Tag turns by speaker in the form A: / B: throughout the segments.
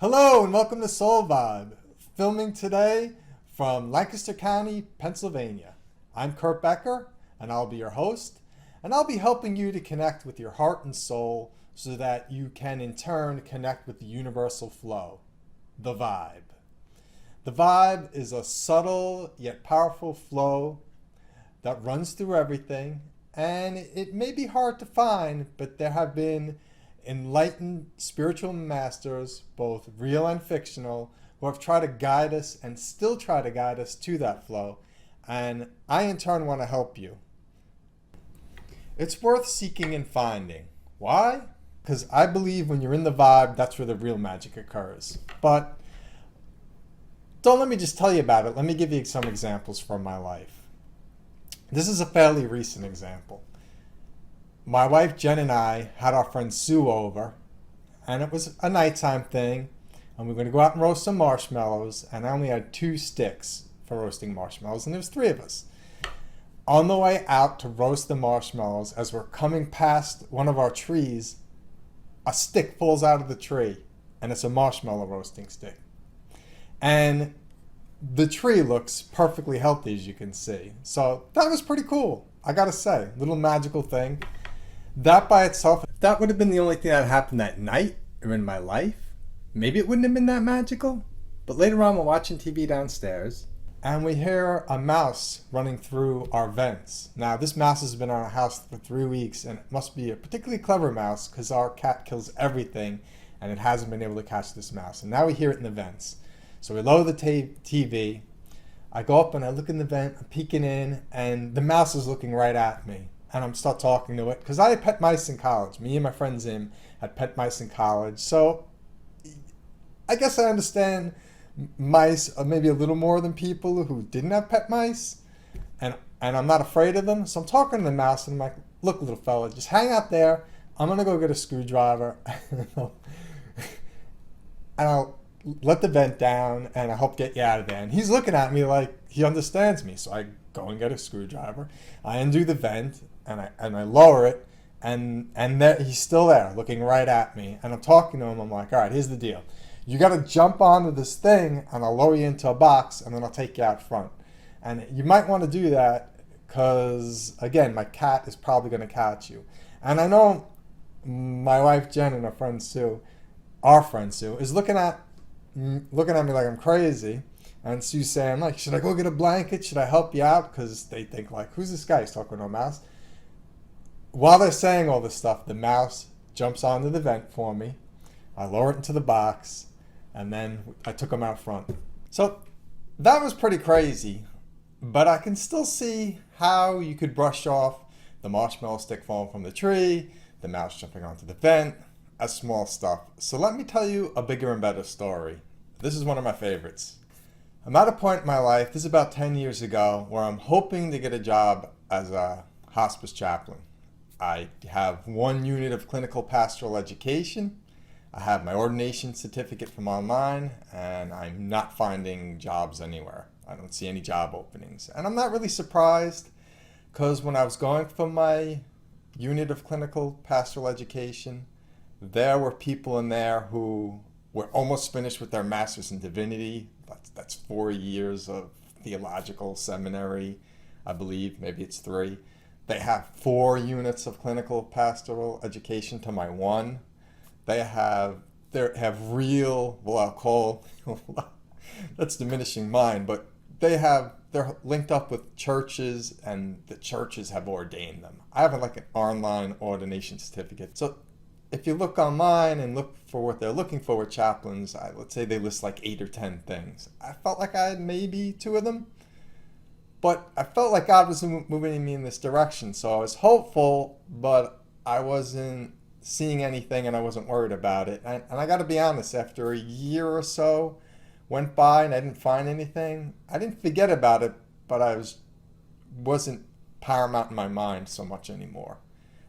A: Hello and welcome to Soul Vibe, filming today from Lancaster County, Pennsylvania. I'm Kurt Becker and I'll be your host, and I'll be helping you to connect with your heart and soul so that you can in turn connect with the universal flow, the vibe. The vibe is a subtle yet powerful flow that runs through everything, and it may be hard to find, but there have been enlightened spiritual masters, both real and fictional, who have tried to guide us and still try to guide us to that flow. And I in turn want to help you. It's worth seeking and finding. Why? Because I believe when you're in the vibe, that's where the real magic occurs. But don't let me just tell you about it. Let me give you some examples from my life. This is a fairly recent example. My wife Jen and I had our friend Sue over, and it was a nighttime thing, and we were going to go out and roast some marshmallows, and I only had 2 sticks for roasting marshmallows, and there was 3 of us. On the way out to roast the marshmallows, as we're coming past one of our trees, a stick falls out of the tree, and it's a marshmallow roasting stick. And the tree looks perfectly healthy, as you can see. So that was pretty cool, I gotta say. Little magical thing. That by itself, if that would have been the only thing that happened that night or in my life, maybe it wouldn't have been that magical. But later on, we're watching TV downstairs, and we hear a mouse running through our vents. Now, this mouse has been on our house for 3 weeks, and it must be a particularly clever mouse because our cat kills everything, and it hasn't been able to catch this mouse. And now we hear it in the vents. So we lower the TV. I go up and I look in the vent, I'm peeking in, and the mouse is looking right at me. And I'm start talking to it because I had pet mice in college. Me and my friend Zim had pet mice in college. So I guess I understand mice maybe a little more than people who didn't have pet mice. And I'm not afraid of them. So I'm talking to the mouse and I'm like, look, little fella, just hang out there. I'm going to go get a screwdriver. and I'll let the vent down and I hope get you out of there. And he's looking at me like he understands me. So I go and get a screwdriver. I undo the vent. And I lower it, and there, he's still there, looking right at me. And I'm talking to him. I'm like, all right, here's the deal. You got to jump onto this thing, and I'll lower you into a box, and then I'll take you out front. And you might want to do that because, again, my cat is probably going to catch you. And I know my wife Jen and our friend Sue, is looking at me like I'm crazy. And Sue's saying, like, should I go get a blanket? Should I help you out? Because they think, like, who's this guy? He's talking to a mouse. While they're saying all this stuff, the mouse jumps onto the vent for me. I lower it into the box, and then I took him out front. So that was pretty crazy, but I can still see how you could brush off the marshmallow stick falling from the tree, the mouse jumping onto the vent, as small stuff. So let me tell you a bigger and better story. This is one of my favorites. I'm at a point in my life, this is about 10 years ago, where I'm hoping to get a job as a hospice chaplain. I have 1 unit of clinical pastoral education. I have my ordination certificate from online, and I'm not finding jobs anywhere. I don't see any job openings. And I'm not really surprised, because when I was going for my unit of clinical pastoral education, there were people in there who were almost finished with their master's in divinity. That's 4 years of theological seminary, I believe. Maybe it's 3. They have 4 units of clinical pastoral education to my 1. They have real, well, I'll call, that's diminishing mine, but they have they're linked up with churches, and the churches have ordained them. I have like an online ordination certificate. So if you look online and look for what they're looking for with chaplains, let's say they list like 8 or 10 things. I felt like I had maybe 2 of them, but I felt like God was moving me in this direction. So I was hopeful, but I wasn't seeing anything and I wasn't worried about it. And I got to be honest, after a year or so went by and I didn't find anything, I didn't forget about it, but wasn't paramount in my mind so much anymore.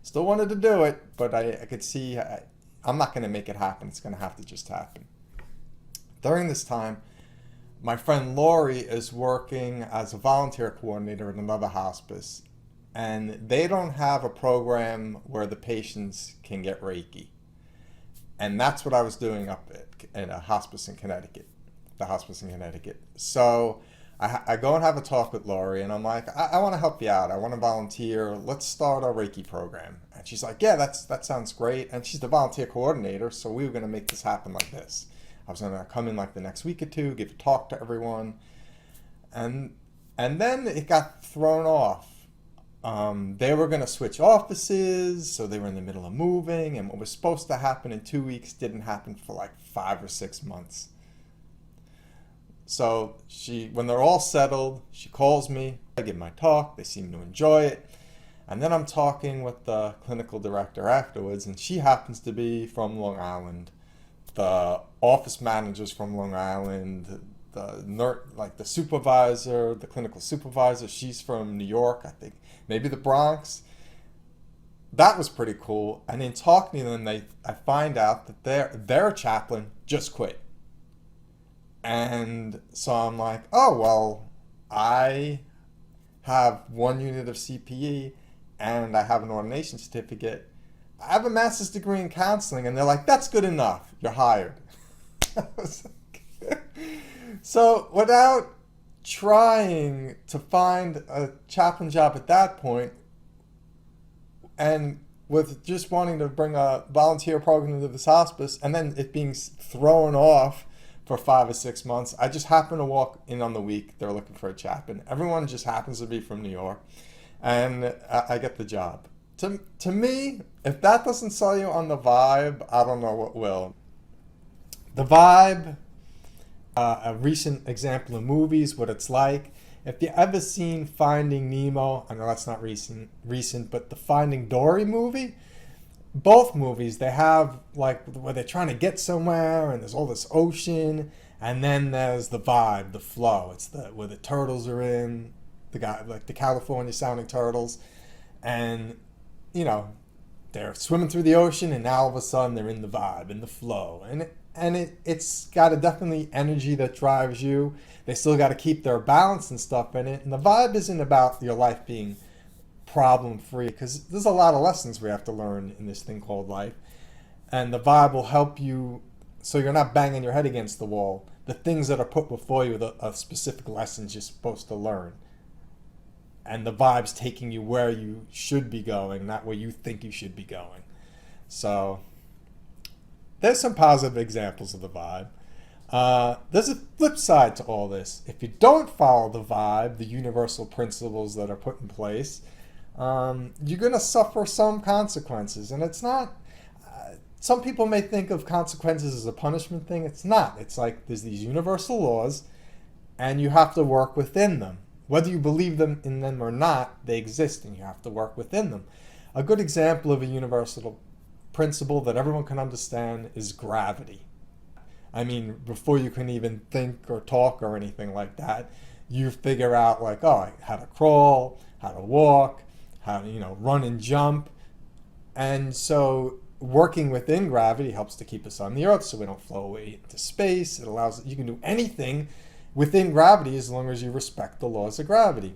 A: Still wanted to do it, but I could see I'm not going to make it happen. It's going to have to just happen. During this time, my friend Lori is working as a volunteer coordinator at another hospice, and they don't have a program where the patients can get Reiki. And that's what I was doing up at a hospice in Connecticut, the hospice in Connecticut. So I go and have a talk with Lori, and I'm like, I want to help you out. I want to volunteer. Let's start a Reiki program. And she's like, yeah, that sounds great. And she's the volunteer coordinator, so we were going to make this happen like this. I was going to come in like the next week or 2, give a talk to everyone. And then it got thrown off. They were going to switch offices, so they were in the middle of moving, and what was supposed to happen in 2 weeks didn't happen for like 5 or 6 months. So when they're all settled, she calls me, I give my talk, they seem to enjoy it, and then I'm talking with the clinical director afterwards, and she happens to be from Long Island. The office manager's from Long Island, the supervisor, the clinical supervisor, she's from New York, I think, maybe the Bronx. That was pretty cool. And in talking to them, I find out that their chaplain just quit. And so I'm like, oh, well, I have 1 unit of CPE and I have an ordination certificate. I have a master's degree in counseling. And they're like, that's good enough. You're hired. I was like, so without trying to find a chaplain job at that point, and with just wanting to bring a volunteer program into this hospice, and then it being thrown off for 5 or 6 months, I just happened to walk in on the week. They're looking for a chaplain. Everyone just happens to be from New York, and I get the job. To me, if that doesn't sell you on the vibe, I don't know what will. The vibe, a recent example of movies, what it's like. If you ever seen Finding Nemo, I know that's not recent, but the Finding Dory movie, both movies, they have like where they're trying to get somewhere and there's all this ocean, and then there's the vibe, the flow. It's where the turtles are in, like the California sounding turtles, and they're swimming through the ocean, and now all of a sudden they're in the vibe and the flow, and it's got a definitely energy that drives you. They still got to keep their balance and stuff in it, and the vibe isn't about your life being problem free, because there's a lot of lessons we have to learn in this thing called life, and the vibe will help you so you're not banging your head against the wall. The things that are put before you are specific lessons you're supposed to learn, and the vibe's taking you where you should be going, not where you think you should be going. So there's some positive examples of the vibe. There's a flip side to all this. If you don't follow the vibe, the universal principles that are put in place, you're going to suffer some consequences. And it's not, some people may think of consequences as a punishment thing. It's not. It's like there's these universal laws, and you have to work within them. Whether you believe in them or not, they exist, and you have to work within them. A good example of a universal principle that everyone can understand is gravity. I mean, before you can even think or talk or anything like that, you figure out like, oh, how to crawl, how to walk, how to, run and jump. And so working within gravity helps to keep us on the earth so we don't flow away into space. It allows you can do anything within gravity as long as you respect the laws of gravity.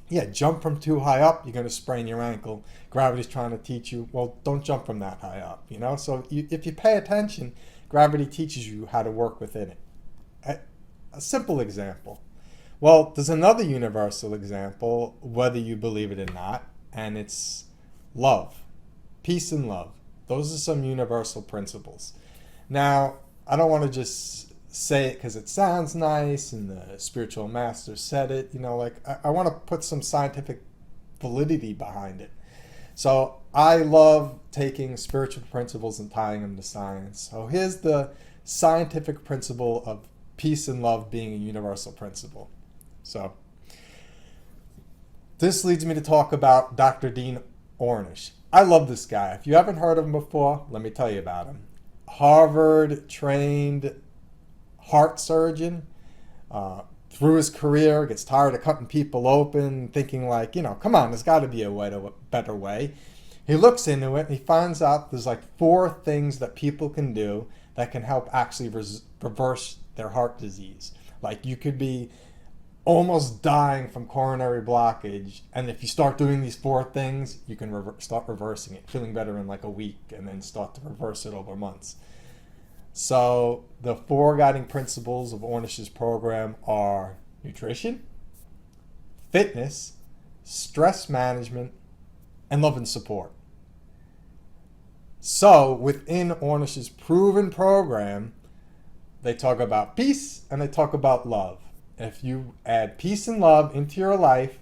A: Yeah, jump from too high up, you're going to sprain your ankle. Gravity's trying to teach you, well, don't jump from that high up, So if you pay attention, gravity teaches you how to work within it. A simple example. Well, there's another universal example, whether you believe it or not, and it's love. Peace and love. Those are some universal principles. Now, I don't want to just say it because it sounds nice and the spiritual master said it. Like I want to put some scientific validity behind it. So I love taking spiritual principles and tying them to science. So here's the scientific principle of peace and love being a universal principle. So this leads me to talk about Dr. Dean Ornish. I love this guy. If you haven't heard of him before, let me tell you about him. Harvard trained heart surgeon. Through his career, gets tired of cutting people open, thinking like, come on, there's got to be a better way. He looks into it and he finds out there's like 4 things that people can do that can help actually reverse their heart disease. Like you could be almost dying from coronary blockage, and if you start doing these 4 things, you can start reversing it, feeling better in like a week, and then start to reverse it over months. So the 4 guiding principles of Ornish's program are nutrition, fitness, stress management, and love and support. So within Ornish's proven program, they talk about peace and they talk about love. If you add peace and love into your life,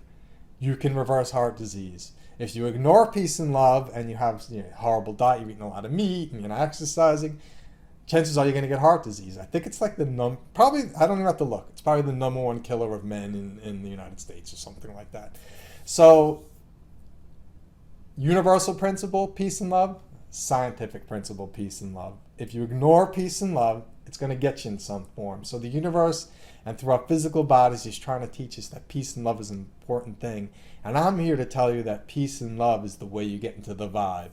A: you can reverse heart disease. If you ignore peace and love and you have horrible diet, you're eating a lot of meat and you're not exercising, chances are you're going to get heart disease. I think it's like probably, I don't even have to look. It's probably the #1 killer of men in the United States or something like that. So, universal principle, peace and love. Scientific principle, peace and love. If you ignore peace and love, it's going to get you in some form. So the universe and through our physical bodies is trying to teach us that peace and love is an important thing. And I'm here to tell you that peace and love is the way you get into the vibe.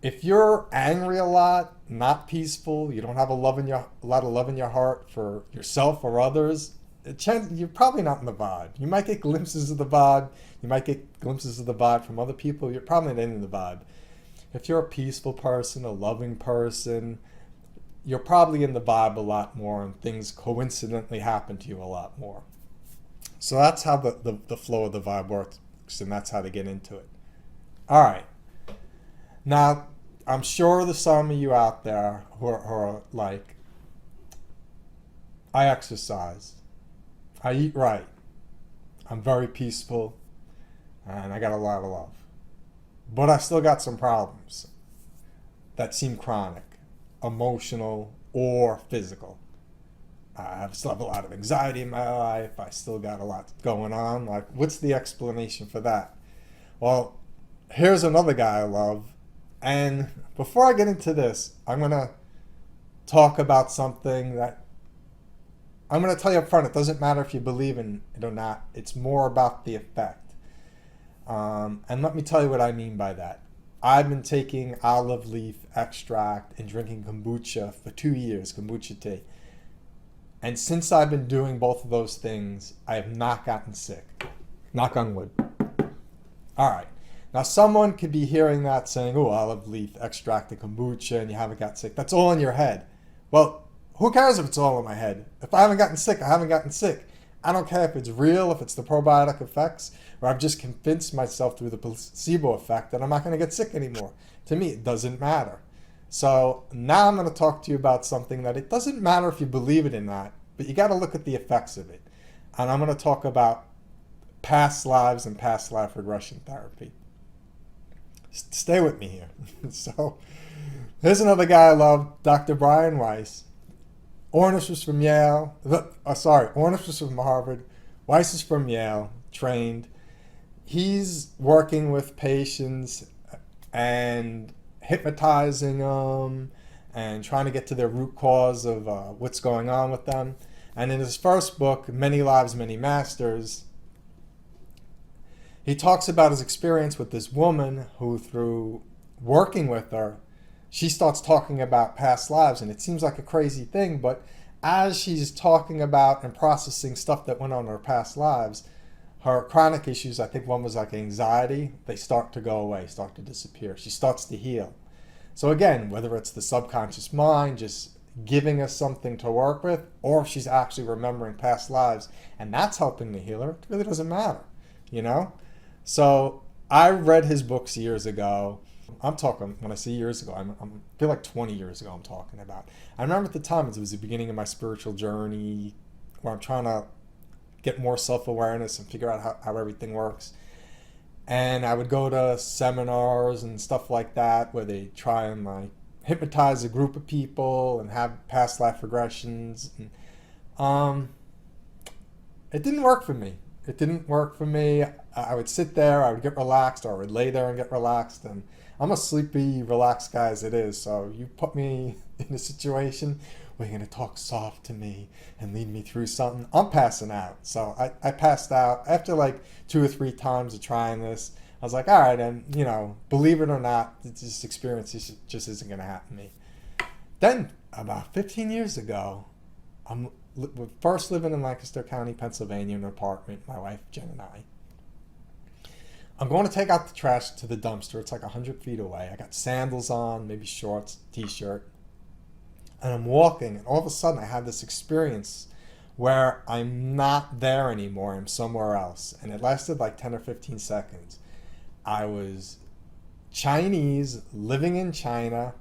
A: If you're angry a lot, not peaceful, you don't have a lot of love in your heart for yourself or others, you're probably not in the vibe. You might get glimpses of the vibe. You might get glimpses of the vibe from other people. You're probably not in the vibe. If you're a peaceful person, a loving person, you're probably in the vibe a lot more, and things coincidentally happen to you a lot more. So that's how the flow of the vibe works, and that's how to get into it. All right. Now, I'm sure there's some of you out there who are like, I exercise, I eat right, I'm very peaceful, and I got a lot of love. But I still got some problems that seem chronic, emotional, or physical. I still have a lot of anxiety in my life. I still got a lot going on. Like, what's the explanation for that? Well, here's another guy I love. And before I get into this, I'm going to talk about something that I'm going to tell you up front. It doesn't matter if you believe in it or not. It's more about the effect. And let me tell you what I mean by that. I've been taking olive leaf extract and drinking kombucha for 2 years, kombucha tea. And since I've been doing both of those things, I have not gotten sick. Knock on wood. All right. Now, someone could be hearing that saying, oh, olive leaf extract and kombucha, and you haven't got sick. That's all in your head. Well, who cares if it's all in my head? If I haven't gotten sick, I haven't gotten sick. I don't care if it's real, if it's the probiotic effects, or I've just convinced myself through the placebo effect that I'm not going to get sick anymore. To me, it doesn't matter. So now I'm going to talk to you about something that it doesn't matter if you believe it or not, but you got to look at the effects of it. And I'm going to talk about past lives and past life regression therapy. Stay with me here. So here's another guy I love, Dr. Brian Weiss. Ornish was from Yale. Ornish was from Harvard. Weiss is from Yale, trained. He's working with patients and hypnotizing them and trying to get to their root cause of what's going on with them. And in his first book, Many Lives, Many Masters, he talks about his experience with this woman who, through working with her, she starts talking about past lives. And it seems like a crazy thing, but as she's talking about and processing stuff that went on in her past lives, her chronic issues, I think one was like anxiety, they start to go away, start to disappear. She starts to heal. So again, whether it's the subconscious mind just giving us something to work with, or if she's actually remembering past lives, and that's helping to heal her, it really doesn't matter, you know? So I read his books years ago, I'm talking, when I say years ago, I feel like 20 years ago I'm talking about. I remember at the time it was the beginning of my spiritual journey where I'm trying to get more self-awareness and figure out how everything works. And I would go to seminars and stuff like that where they try and like hypnotize a group of people and have past life regressions. And, it didn't work for me. It didn't work for me. I would sit there, I would get relaxed, or I would lay there and get relaxed. And I'm a sleepy, relaxed guy as it is. So you put me in a situation where you're going to talk soft to me and lead me through something, I'm passing out. So I passed out after like 2 or 3 times of trying this. I was like, all right, and believe it or not, this experience just isn't going to happen to me. Then about 15 years ago, I'm first living in Lancaster County, Pennsylvania, in an apartment, my wife, Jen, and I. I'm going to take out the trash to the dumpster. It's like 100 feet away. I got sandals on, maybe shorts, t-shirt. And I'm walking, and all of a sudden I have this experience where I'm not there anymore. I'm somewhere else. And it lasted like 10 or 15 seconds. I was Chinese, living in China.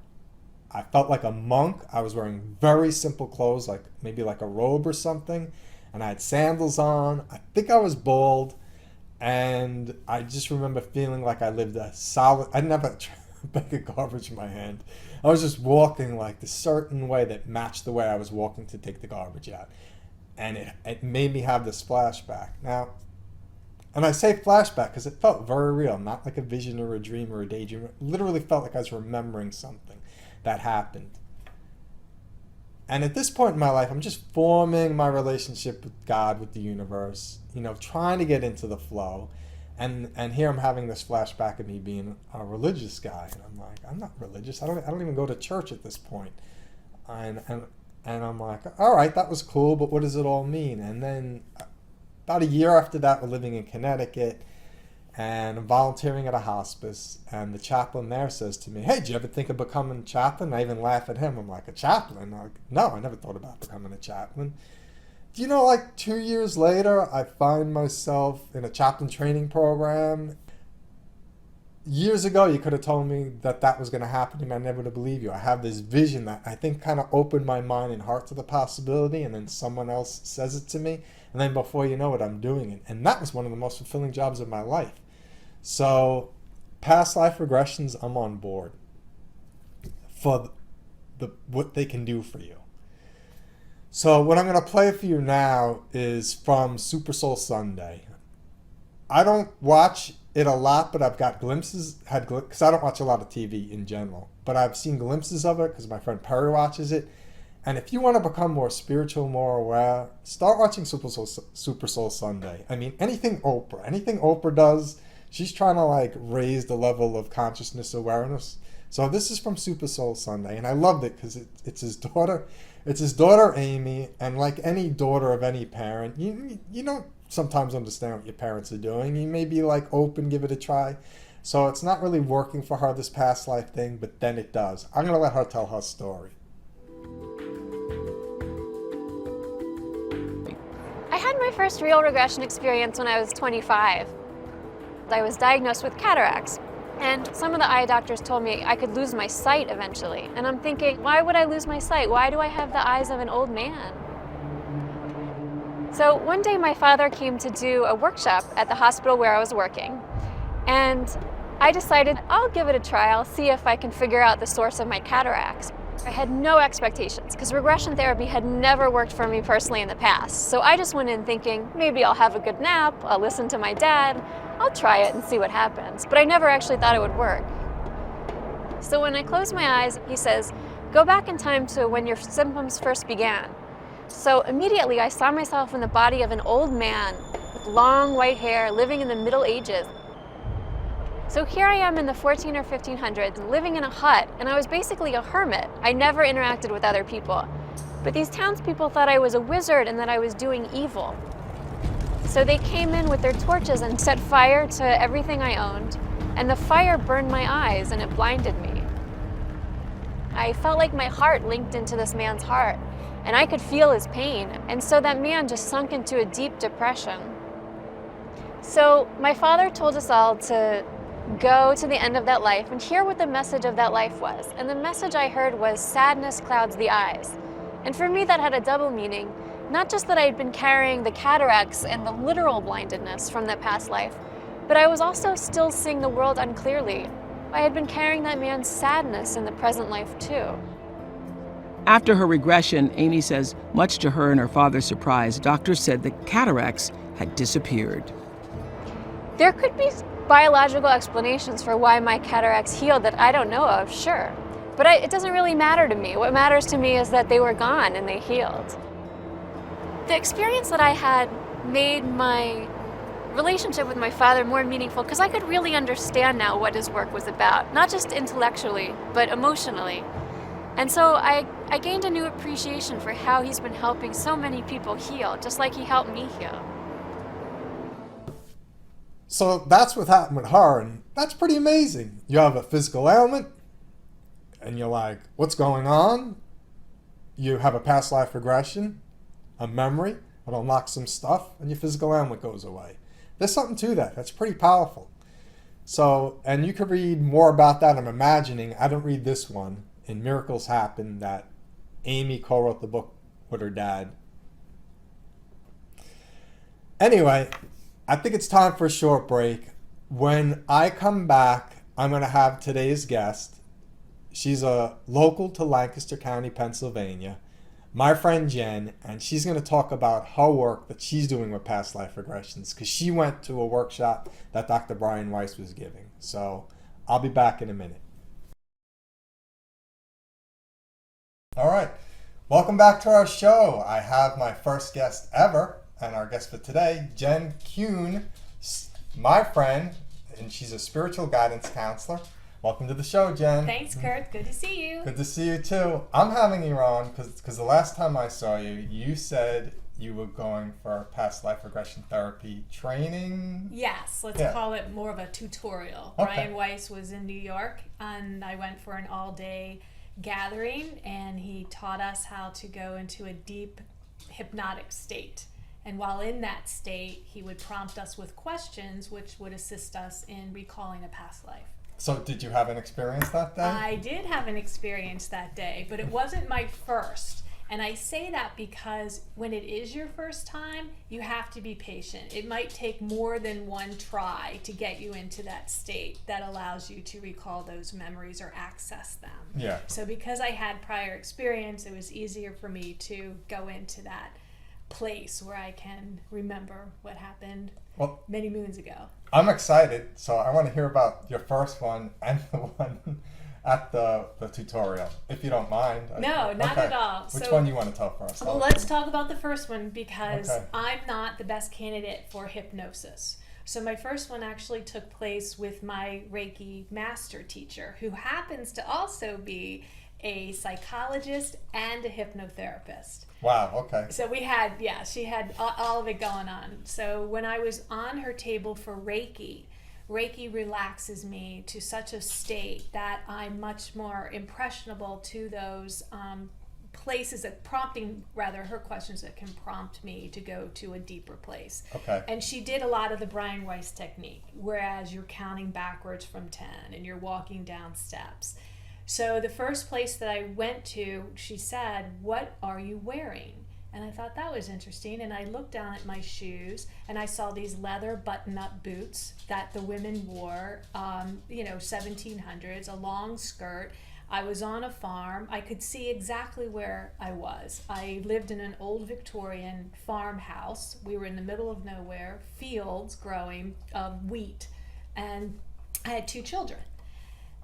A: I felt like a monk. I was wearing very simple clothes, like maybe like a robe or something. And I had sandals on. I think I was bald. And I just remember feeling like I lived a solid... I didn't have a bag of garbage in my hand. I was just walking like the certain way that matched the way I was walking to take the garbage out. And it made me have this flashback. Now, and I say flashback because it felt very real, not like a vision or a dream or a daydream. It literally felt like I was remembering something that happened. And at this point in my life, I'm just forming my relationship with God, with the universe, trying to get into the flow. And here I'm having this flashback of me being a religious guy. And I'm like, I'm not religious. I don't even go to church at this point. And I'm like, all right, that was cool, but what does it all mean? And then about a year after that, we're living in Connecticut, and I'm volunteering at a hospice, and the chaplain there says to me, hey, did you ever think of becoming a chaplain? I even laugh at him. I'm like, a chaplain? I'm like, no, I never thought about becoming a chaplain. Do you know, like 2 years later, I find myself in a chaplain training program. Years ago, you could have told me that was going to happen to me. I never would have believed you. I have this vision that I think kind of opened my mind and heart to the possibility, and then someone else says it to me, and then before you know it, I'm doing it. And that was one of the most fulfilling jobs of my life. So, past life regressions, I'm on board for what they can do for you. So what I'm going to play for you now is from Super Soul Sunday. I don't watch it a lot, but I've got glimpses, because I don't watch a lot of TV in general, but I've seen glimpses of it because my friend Perry watches it. And if you want to become more spiritual, more aware, start watching Super Soul Sunday. I mean, anything Oprah does, she's trying to like raise the level of consciousness awareness. So this is from Super Soul Sunday, and I loved it because it's his daughter. It's his daughter Amy, and like any daughter of any parent, you don't sometimes understand what your parents are doing. You may be like open, give it a try. So it's not really working for her, this past life thing, but then it does. I'm going to let her tell her story.
B: I had my first real regression experience when I was 25. I was diagnosed with cataracts. And some of the eye doctors told me I could lose my sight eventually. And I'm thinking, why would I lose my sight? Why do I have the eyes of an old man? So one day my father came to do a workshop at the hospital where I was working. And I decided I'll give it a try. I'll see if I can figure out the source of my cataracts. I had no expectations because regression therapy had never worked for me personally in the past. So I just went in thinking, maybe I'll have a good nap, I'll listen to my dad, I'll try it and see what happens. But I never actually thought it would work. So when I closed my eyes, he says, go back in time to when your symptoms first began. So immediately I saw myself in the body of an old man with long white hair living in the Middle Ages. So here I am in the 14 or 1500s living in a hut, and I was basically a hermit. I never interacted with other people. But these townspeople thought I was a wizard and that I was doing evil. So they came in with their torches and set fire to everything I owned, and the fire burned my eyes and it blinded me. I felt like my heart linked into this man's heart, and I could feel his pain, and so that man just sunk into a deep depression. So my father told us all to go to the end of that life and hear what the message of that life was. And the message I heard was sadness clouds the eyes. And for me, that had a double meaning. Not just that I had been carrying the cataracts and the literal blindedness from that past life, but I was also still seeing the world unclearly. I had been carrying that man's sadness in the present life too.
C: After her regression, Amy says, much to her and her father's surprise, doctors said the cataracts had disappeared.
B: There could be biological explanations for why my cataracts healed that I don't know of, sure. But it doesn't really matter to me. What matters to me is that they were gone and they healed. The experience that I had made my relationship with my father more meaningful because I could really understand now what his work was about, not just intellectually, but emotionally. And so I gained a new appreciation for how he's been helping so many people heal, just like he helped me heal.
A: So that's what happened with her, and that's pretty amazing. You have a physical ailment, and you're like, what's going on? You have a past life regression, a memory, it unlocks some stuff, and your physical ailment goes away. There's something to that. That's pretty powerful. So, and you could read more about that, I'm imagining. I don't read this one, in Miracles Happen, that Amy co-wrote the book with her dad. Anyway, I think it's time for a short break. When I come back, I'm going to have today's guest. She's a local to Lancaster County, Pennsylvania, my friend Jen, and she's going to talk about her work that she's doing with past life regressions because she went to a workshop that Dr. Brian Weiss was giving. So I'll be back in a minute. All right, welcome back to our show. I have my first guest ever, and our guest for today, Jen Kuhn, my friend, and she's a spiritual guidance counselor. Welcome to the show, Jen.
D: Thanks, Kurt. Good to see you.
A: Good to see you too. I'm having you on because the last time I saw you, you said you were going for past life regression therapy training.
D: Yes, let's call it more of a tutorial.
A: Okay.
D: Brian Weiss was in New York, and I went for an all-day gathering, and he taught us how to go into a deep hypnotic state. And while in that state, he would prompt us with questions which would assist us in recalling a past life.
A: So did you have an experience that day?
D: I did have an experience that day, but it wasn't my first. And I say that because when it is your first time, you have to be patient. It might take more than one try to get you into that state that allows you to recall those memories or access them.
A: Yeah.
D: So because I had prior experience, it was easier for me to go into that place where I can remember what happened many moons ago.
A: I'm excited, so I want to hear about your first one and the one at the tutorial, if you don't mind.
D: No, not at all.
A: Which one do you want to tell first?
D: Well, let's talk about the first one because
A: Okay.
D: I'm not the best candidate for hypnosis. So my first one actually took place with my Reiki master teacher, who happens to also be a psychologist and a hypnotherapist.
A: Wow, okay.
D: So we had, she had all of it going on. So when I was on her table for Reiki relaxes me to such a state that I'm much more impressionable to those places that her questions that can prompt me to go to a deeper place.
A: Okay.
D: And she did a lot of the Brian Weiss technique, whereas you're counting backwards from 10 and you're walking down steps. So the first place that I went to, she said, "What are you wearing?" And I thought that was interesting. And I looked down at my shoes and I saw these leather button-up boots that the women wore, 1700s, a long skirt. I was on a farm. I could see exactly where I was. I lived in an old Victorian farmhouse. We were in the middle of nowhere, fields growing of wheat. And I had 2 children.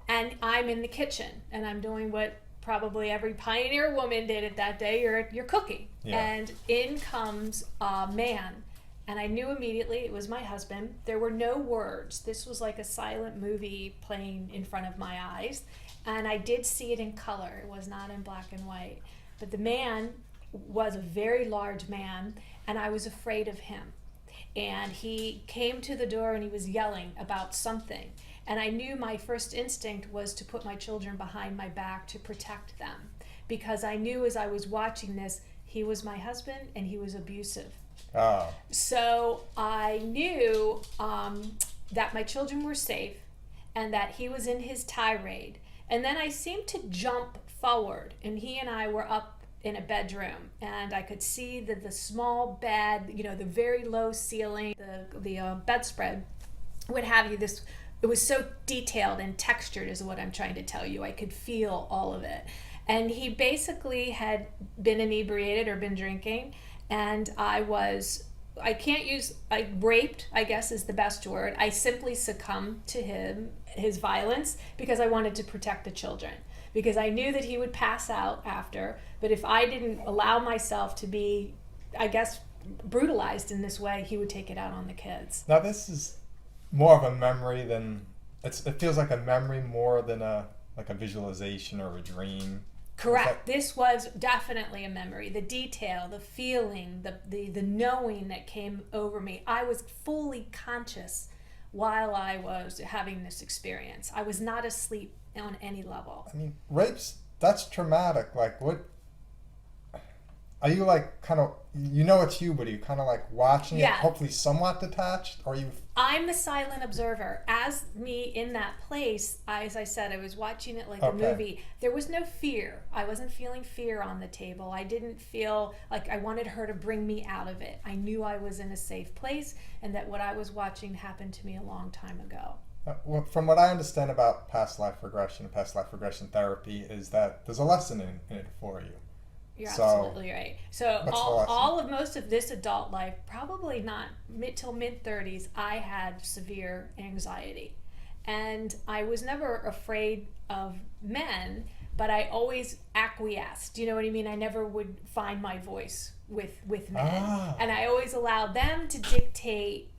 D: And I'm in the kitchen, and I'm doing what probably every pioneer woman did at that day. You're cooking.
A: Yeah.
D: And in comes a man, and I knew immediately it was my husband. There were no words. This was like a silent movie playing in front of my eyes, and I did see it in color. It was not in black and white. But the man was a very large man, and I was afraid of him. And he came to the door, and he was yelling about something. And I knew my first instinct was to put my children behind my back to protect them, because I knew as I was watching this, he was my husband and he was abusive.
A: Oh.
D: So I knew that my children were safe and that he was in his tirade. And then I seemed to jump forward, and he and I were up in a bedroom, and I could see the small bed, the very low ceiling, the bedspread, what have you. It was so detailed and textured is what I'm trying to tell you. I could feel all of it. And he basically had been inebriated or been drinking, and raped, I guess is the best word. I simply succumbed to his violence because I wanted to protect the children. Because I knew that he would pass out after, but if I didn't allow myself to be, I guess, brutalized in this way, he would take it out on the kids.
A: Now this is more of a memory than, it feels like a memory more than a visualization or a dream.
D: Correct. This was definitely a memory. The detail, the feeling, the knowing that came over me. I was fully conscious while I was having this experience. I was not asleep on any level.
A: I mean, rapes, that's traumatic. Like, what are you like, kind of, it's you, but are you kind of like watching it, hopefully somewhat detached? Or
D: I'm the silent observer. As me in that place, as I said, I was watching it like a movie. There was no fear. I wasn't feeling fear on the table. I didn't feel like I wanted her to bring me out of it. I knew I was in a safe place, and that what I was watching happened to me a long time ago.
A: Well, from what I understand about past life regression therapy is that there's a lesson in it for you.
D: You're absolutely right. So most of this adult life, probably not till mid-30s, I had severe anxiety. And I was never afraid of men, but I always acquiesced. You know what I mean? I never would find my voice with men. And I always allowed them to dictate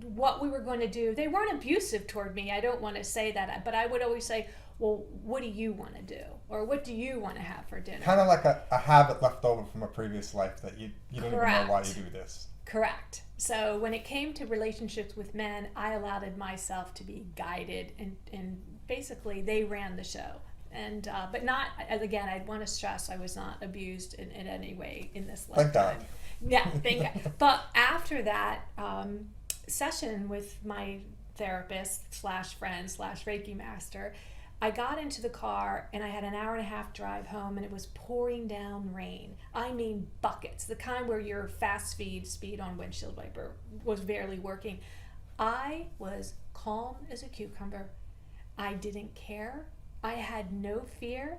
D: what we were going to do. They weren't abusive toward me. I don't want to say that, but I would always say, well, what do you want to do? Or what do you want to have for dinner?
A: Kind of like a habit left over from a previous life that you don't even know why you do this.
D: Correct. So when it came to relationships with men, I allowed myself to be guided, and basically they ran the show. And but not, again, I want to stress, I was not abused in any way in this lifetime.
A: Thank God.
D: Yeah, thank God. But after that session with my therapist / friend / Reiki master, I got into the car and I had an hour and a half drive home, and it was pouring down rain. I mean buckets, the kind where your fast speed on windshield wiper was barely working. I was calm as a cucumber. I didn't care. I had no fear.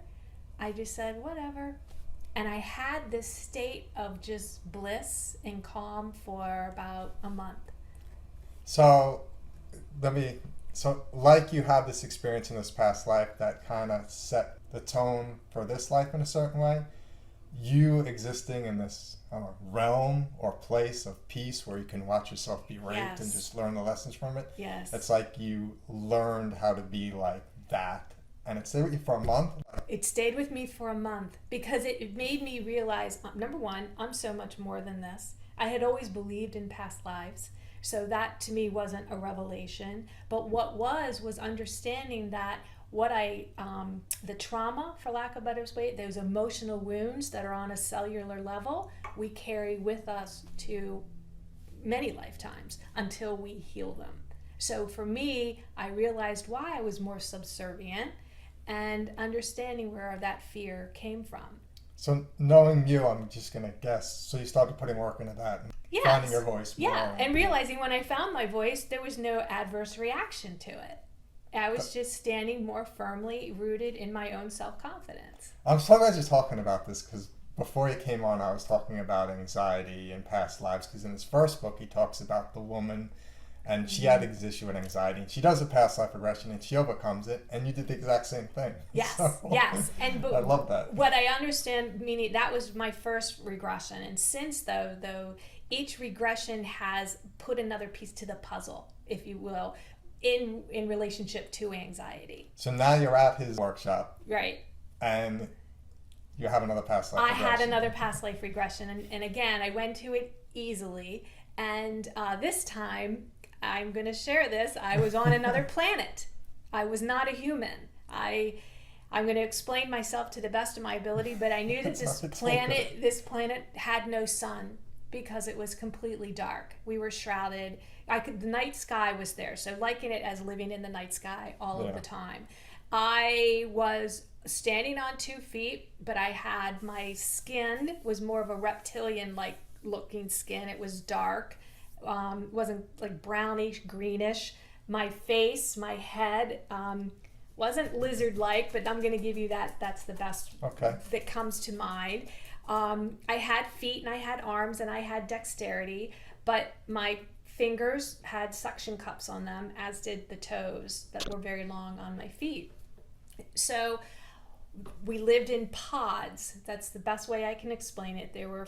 D: I just said, whatever. And I had this state of just bliss and calm for about a month.
A: So like you have this experience in this past life that kind of set the tone for this life in a certain way, you existing in this realm or place of peace where you can watch yourself be raped and just learn the lessons from it.
D: Yes.
A: It's like you learned how to be like that. And it stayed with you for a month?
D: It stayed with me for a month because it made me realize, number one, I'm so much more than this. I had always believed in past lives. So that to me wasn't a revelation, but what was understanding that the trauma, for lack of a better way, those emotional wounds that are on a cellular level, we carry with us to many lifetimes until we heal them. So for me, I realized why I was more subservient and understanding where that fear came from.
A: So knowing you, I'm just going to guess, so you started putting work into that and finding your voice more.
D: Yeah, and realizing when I found my voice, there was no adverse reaction to it. I was just standing more firmly rooted in my own self-confidence.
A: I'm so glad you're talking about this, because before you came on, I was talking about anxiety in past lives, because in his first book, he talks about the woman, and she had this issue with anxiety, and she does a past life regression, and she overcomes it, and you did the exact same thing.
D: Yes,
A: And I love that.
D: What I understand, meaning that was my first regression, and since though each regression has put another piece to the puzzle, if you will, in relationship to anxiety.
A: So now you're at his workshop.
D: Right.
A: And you have another past life regression.
D: I had another past life regression, and again, I went to it easily, and this time, I'm going to share this, I was on another planet. I was not a human. I'm going to explain myself to the best of my ability, but I knew that this planet had no sun. because it was completely dark. We were shrouded. The night sky was there, so liken it as living in the night sky all of the time. I was standing on 2 feet, but my skin was more of a reptilian-like looking skin. It was dark, wasn't like brownish, greenish. My face, my head, wasn't lizard-like, but I'm going to give you that. That's the best that comes to mind. I had feet and I had arms and I had dexterity, but my fingers had suction cups on them, as did the toes that were very long on my feet. So we lived in pods. That's the best way I can explain it. There were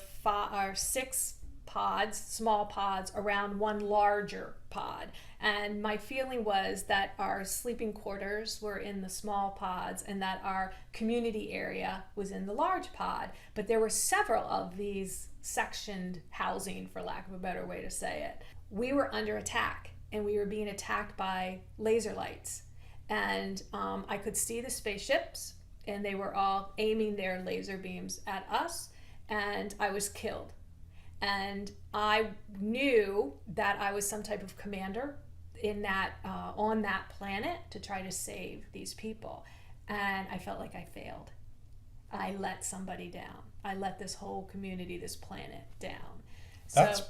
D: 6 pods, small pods, around one larger pod. And my feeling was that our sleeping quarters were in the small pods and that our community area was in the large pod. But there were several of these sectioned housing, for lack of a better way to say it. We were under attack, and we were being attacked by laser lights. And I could see the spaceships, and they were all aiming their laser beams at us, and I was killed. And I knew that I was some type of commander in that on that planet to try to save these people. And I felt like I failed. I let somebody down. I let this whole community, this planet down.
A: That's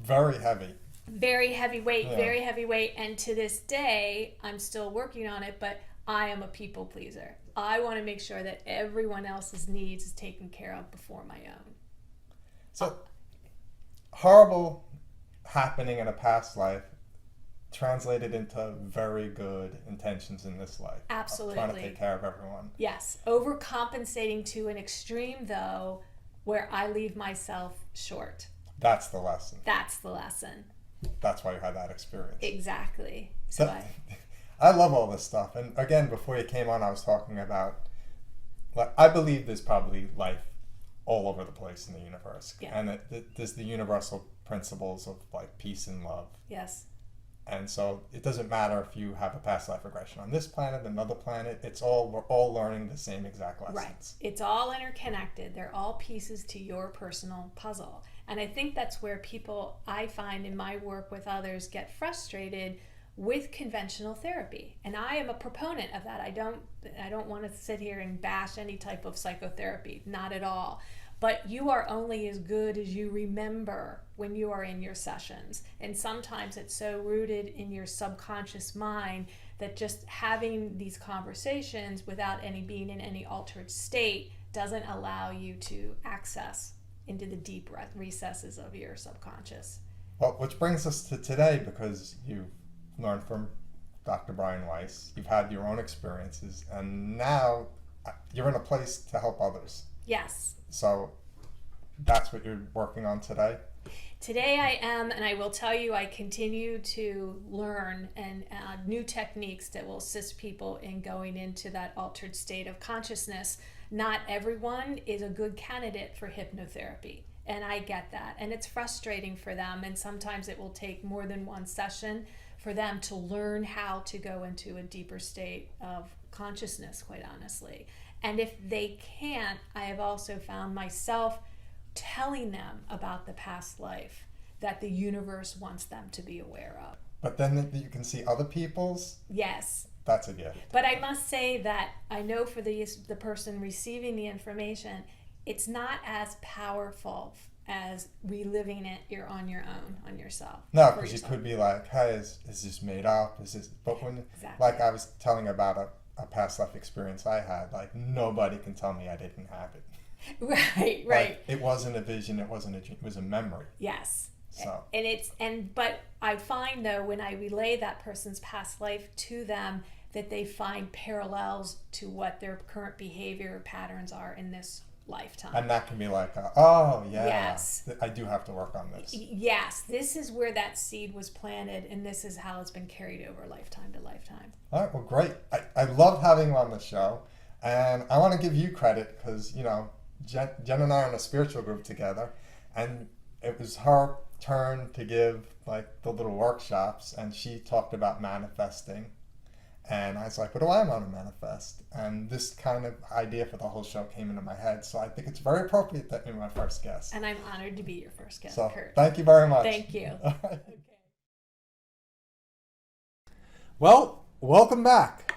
A: very heavy.
D: Very heavy weight, very heavy weight. And to this day, I'm still working on it, but I am a people pleaser. I want to make sure that everyone else's needs is taken care of before my own.
A: So, horrible happening in a past life translated into very good intentions in this life.
D: Absolutely.
A: Trying to take care of everyone.
D: Yes. Overcompensating to an extreme, though, where I leave myself short.
A: That's the lesson.
D: That's the lesson.
A: That's why you had that experience.
D: Exactly.
A: I love all this stuff. And again, before you came on, I was talking about, I believe there's probably life all over the place in the universe.
D: Yeah.
A: And there's the universal principles of like peace and love.
D: Yes.
A: And so it doesn't matter if you have a past life regression on this planet, another planet, we're all learning the same exact lessons.
D: Right. It's all interconnected. They're all pieces to your personal puzzle. And I think that's where people, I find in my work with others, get frustrated with conventional therapy. And I am a proponent of that. I don't want to sit here and bash any type of psychotherapy, not at all. But you are only as good as you remember when you are in your sessions. And sometimes it's so rooted in your subconscious mind that just having these conversations without being in any altered state doesn't allow you to access into the deep recesses of your subconscious.
A: Well, which brings us to today, because you've learned from Dr. Brian Weiss, you've had your own experiences, and now you're in a place to help others.
D: Yes.
A: So that's what you're working on today?
D: Today I am, and I will tell you, I continue to learn and new techniques that will assist people in going into that altered state of consciousness. Not everyone is a good candidate for hypnotherapy, and I get that. And it's frustrating for them, and sometimes it will take more than one session for them to learn how to go into a deeper state of consciousness, quite honestly. And if they can't, I have also found myself telling them about the past life that the universe wants them to be aware of.
A: But then you can see other people's?
D: Yes.
A: That's a gift.
D: But I must say that I know for the person receiving the information, it's not as powerful as reliving it on your own, on yourself.
A: No, because you could be like, hey, is this made up? But when,
D: exactly.
A: Like I was telling about a past life experience I had, like nobody can tell me I didn't have it.
D: Right.
A: Like, it wasn't a vision, it wasn't a dream, it was a memory.
D: Yes.
A: So.
D: But I find though, when I relay that person's past life to them, that they find parallels to what their current behavior patterns are in this lifetime.
A: And that can be like, oh yeah,
D: yes,
A: I do have to work on this.
D: Yes, this is where that seed was planted, and this is how it's been carried over lifetime to lifetime.
A: All right, well, great. I love having you on the show, and I want to give you credit because, Jen and I are in a spiritual group together, and it was her turn to give like the little workshops, and she talked about manifesting. And I was like, what do I want to manifest? And this kind of idea for the whole show came into my head. So I think it's very appropriate that you're my first guest.
D: And I'm honored to be your first guest,
A: So
D: Kurt.
A: thank you very much.
D: Thank you.
A: Okay. Well, welcome back.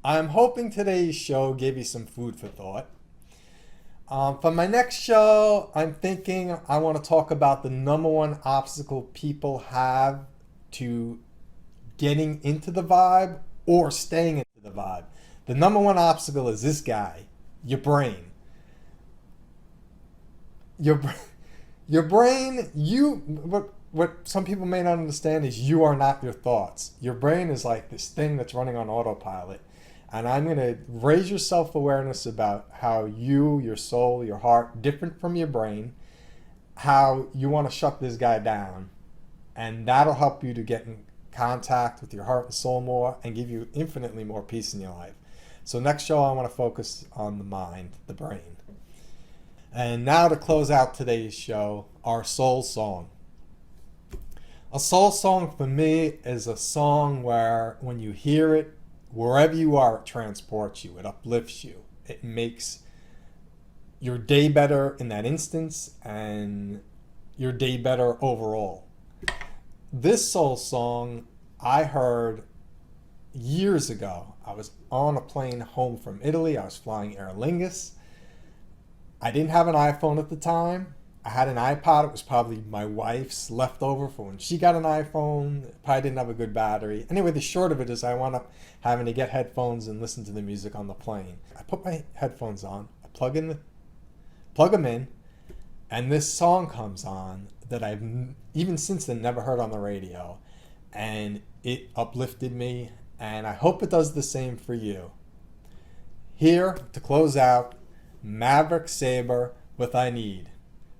A: I'm hoping today's show gave you some food for thought. For my next show, I'm thinking I want to talk about the number one obstacle people have to getting into the vibe or staying into the vibe. The number one obstacle is this guy, your brain. Your brain, what some people may not understand is you are not your thoughts. Your brain is like this thing that's running on autopilot. And I'm going to raise your self-awareness about how you, your soul, your heart, different from your brain, how you want to shut this guy down. And that'll help you to get in contact with your heart and soul more and give you infinitely more peace in your life. So next show, I want to focus on the mind, the brain. And now to close out today's show, our soul song. A soul song for me is a song where when you hear it, wherever you are, it transports you, it uplifts you. It makes your day better in that instance and your day better overall. This soul song I heard years ago. I was on a plane home from Italy. I was flying Aer Lingus. I didn't have an iPhone at the time. I had an iPod. It was probably my wife's leftover for when she got an iPhone. It probably didn't have a good battery. Anyway, the short of it is I wound up having to get headphones and listen to the music on the plane. I put my headphones on. I plug them in, and this song comes on that I've even since then never heard on the radio, and it uplifted me, and I hope it does the same for you. Here to close out, Maverick Sabre with I Need.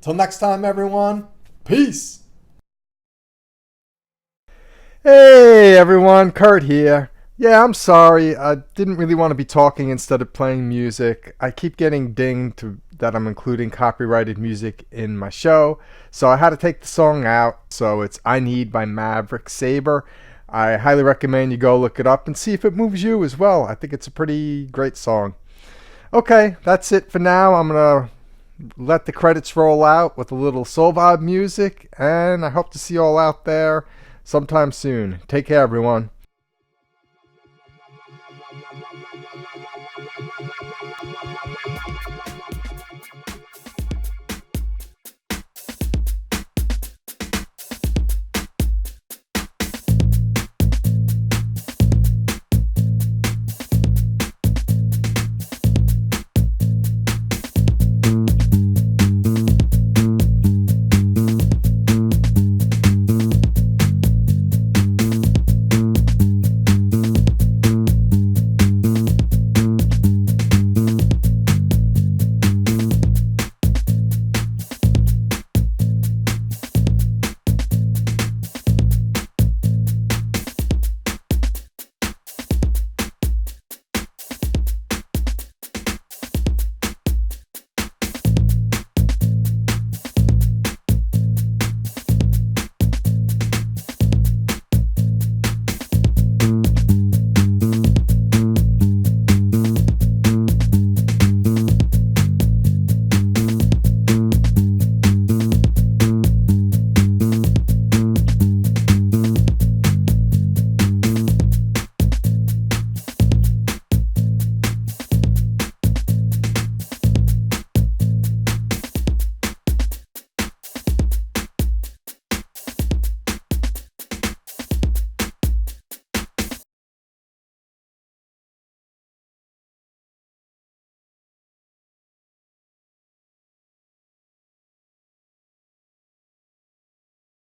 A: Till next time, everyone, peace. Hey everyone, Kurt here. Yeah, I'm sorry. I didn't really want to be talking instead of playing music. I keep getting dinged that I'm including copyrighted music in my show, so I had to take the song out. So it's I Need by Maverick Sabre. I highly recommend you go look it up and see if it moves you as well. I think it's a pretty great song. Okay, that's it for now. I'm going to let the credits roll out with a little soul vibe music, and I hope to see you all out there sometime soon. Take care, everyone.